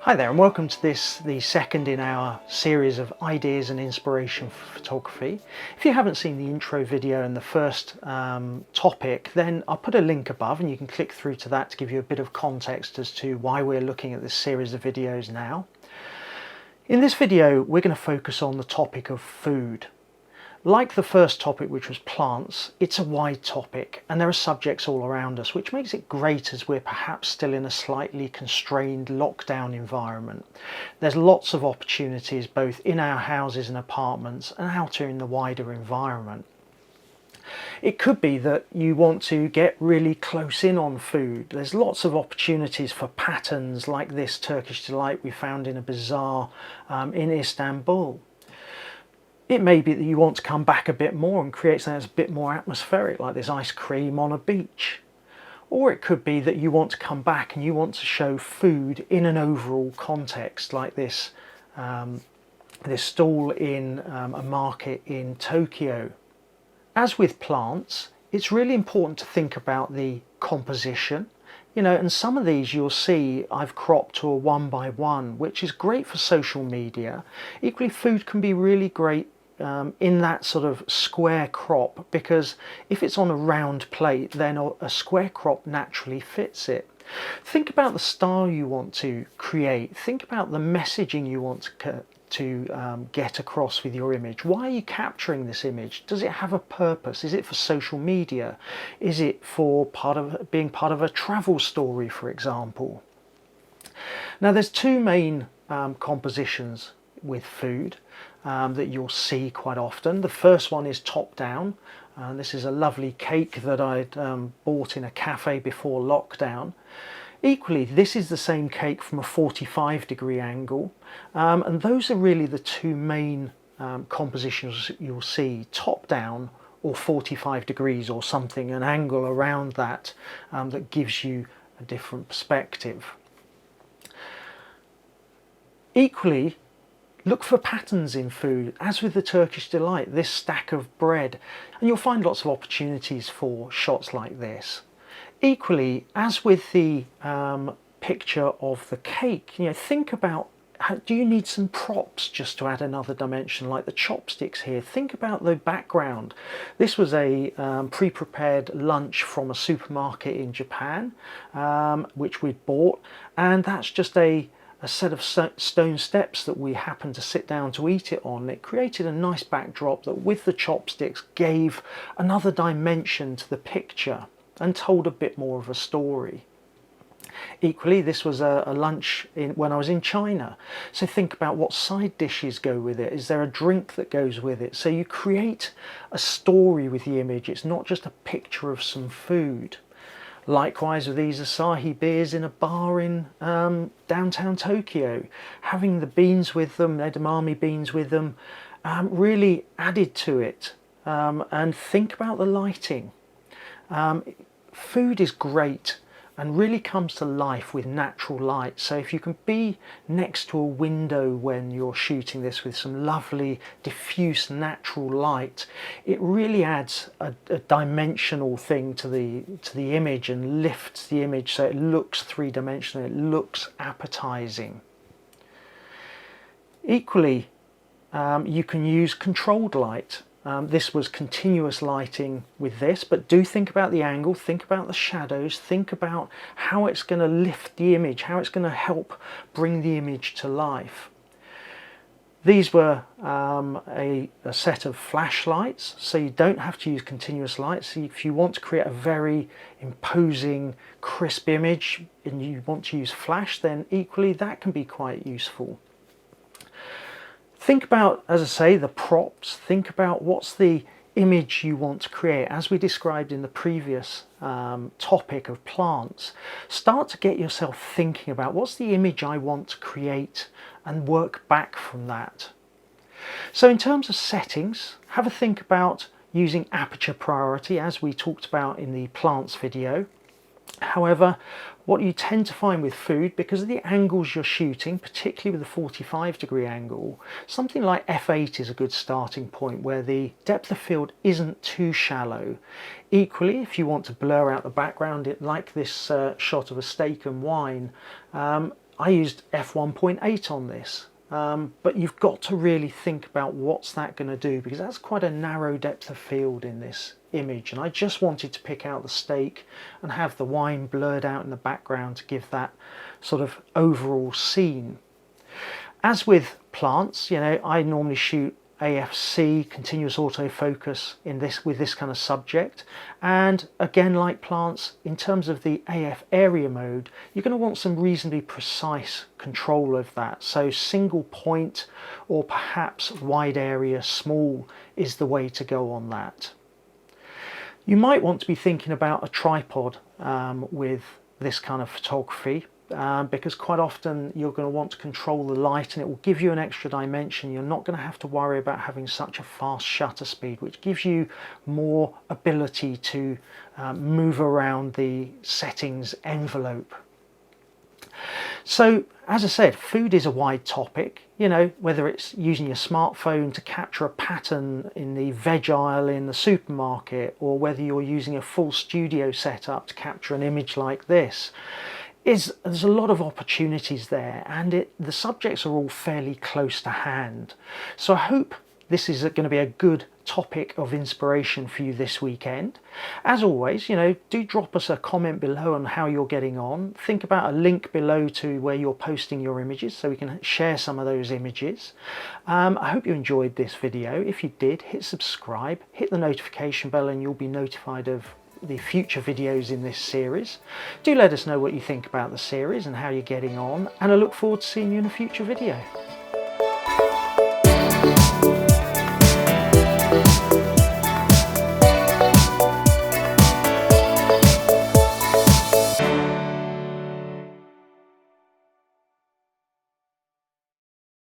Hi there and welcome to the second in our series of ideas and inspiration for photography. If you haven't seen the intro video and the first topic, then I'll put a link above and you can click through to that to give you a bit of context as to why we're looking at this series of videos now. In this video we're going to focus on the topic of food. Like the first topic, which was plants, it's a wide topic and there are subjects all around us, which makes it great as we're perhaps still in a slightly constrained lockdown environment. There's lots of opportunities both in our houses and apartments and out in the wider environment. It could be that you want to get really close in on food. There's lots of opportunities for patterns like this Turkish delight we found in a bazaar in Istanbul. It may be that you want to come back a bit more and create something that's a bit more atmospheric, like this ice cream on a beach. Or it could be that you want to come back and you want to show food in an overall context, like this stall in a market in Tokyo. As with plants, it's really important to think about the composition. And some of these you'll see I've cropped to a 1:1, which is great for social media. Equally, food can be really great in that sort of square crop, because if it's on a round plate, then a square crop naturally fits it. Think about the style you want to create. Think about the messaging you want to get across with your image. Why are you capturing this image? Does it have a purpose? Is it for social media? Is it for being part of a travel story, for example? Now there's two main compositions with food that you'll see quite often. The first one is top down. This is a lovely cake that I'd bought in a cafe before lockdown. Equally, this is the same cake from a 45-degree angle, and those are really the two main compositions you'll see: top down or 45 degrees or something, an angle around that that gives you a different perspective. Equally, look for patterns in food, as with the Turkish delight, this stack of bread, and you'll find lots of opportunities for shots like this. Equally, as with the picture of the cake, think about, do you need some props just to add another dimension, like the chopsticks here? Think about the background. This was a pre-prepared lunch from a supermarket in Japan, which we'd bought, and that's just a set of stone steps that we happened to sit down to eat it on. It created a nice backdrop that with the chopsticks gave another dimension to the picture and told a bit more of a story. Equally, this was a lunch when I was in China. So think about what side dishes go with it. Is there a drink that goes with it? So you create a story with the image. It's not just a picture of some food. Likewise with these Asahi beers in a bar in downtown Tokyo. Having the beans with them, edamame beans with them, really added to it. And think about the lighting. Food is great and really comes to life with natural light. So if you can be next to a window when you're shooting this with some lovely diffuse natural light, it really adds a dimensional thing to the image and lifts the image so it looks three-dimensional, it looks appetizing. Equally, you can use controlled light. This was continuous lighting with this, but do think about the angle, think about the shadows, think about how it's going to lift the image, how it's going to help bring the image to life. These were a set of flashlights, so you don't have to use continuous lights. So if you want to create a very imposing, crisp image and you want to use flash, then equally that can be quite useful. Think about, as I say, the props. Think about what's the image you want to create. As we described in the previous topic of plants, start to get yourself thinking about what's the image I want to create and work back from that. So in terms of settings, have a think about using aperture priority, as we talked about in the plants video. However, what you tend to find with food, because of the angles you're shooting, particularly with the 45-degree angle, something like f8 is a good starting point where the depth of field isn't too shallow. Equally, if you want to blur out the background, like this shot of a steak and wine, I used f1.8 on this, but you've got to really think about what's that going to do, because that's quite a narrow depth of field in this image, and I just wanted to pick out the steak and have the wine blurred out in the background to give that sort of overall scene. As with plants, you know, I normally shoot AFC, continuous autofocus, with this kind of subject, and again, like plants, in terms of the AF area mode, you're going to want some reasonably precise control of that. So single point or perhaps wide area small is the way to go on that. You might want to be thinking about a tripod with this kind of photography, because quite often you're going to want to control the light and it will give you an extra dimension. You're not going to have to worry about having such a fast shutter speed, which gives you more ability to move around the settings envelope. So, as I said, food is a wide topic. You know, whether it's using your smartphone to capture a pattern in the veg aisle in the supermarket, or whether you're using a full studio setup to capture an image like this, there's a lot of opportunities there, and the subjects are all fairly close to hand. So I hope this is going to be a good topic of inspiration for you this weekend. As always, you know, do drop us a comment below on how you're getting on. Think about a link below to where you're posting your images so we can share some of those images. I hope you enjoyed this video. If you did, hit subscribe, hit the notification bell, and you'll be notified of the future videos in this series. Do let us know what you think about the series and how you're getting on, and I look forward to seeing you in a future video.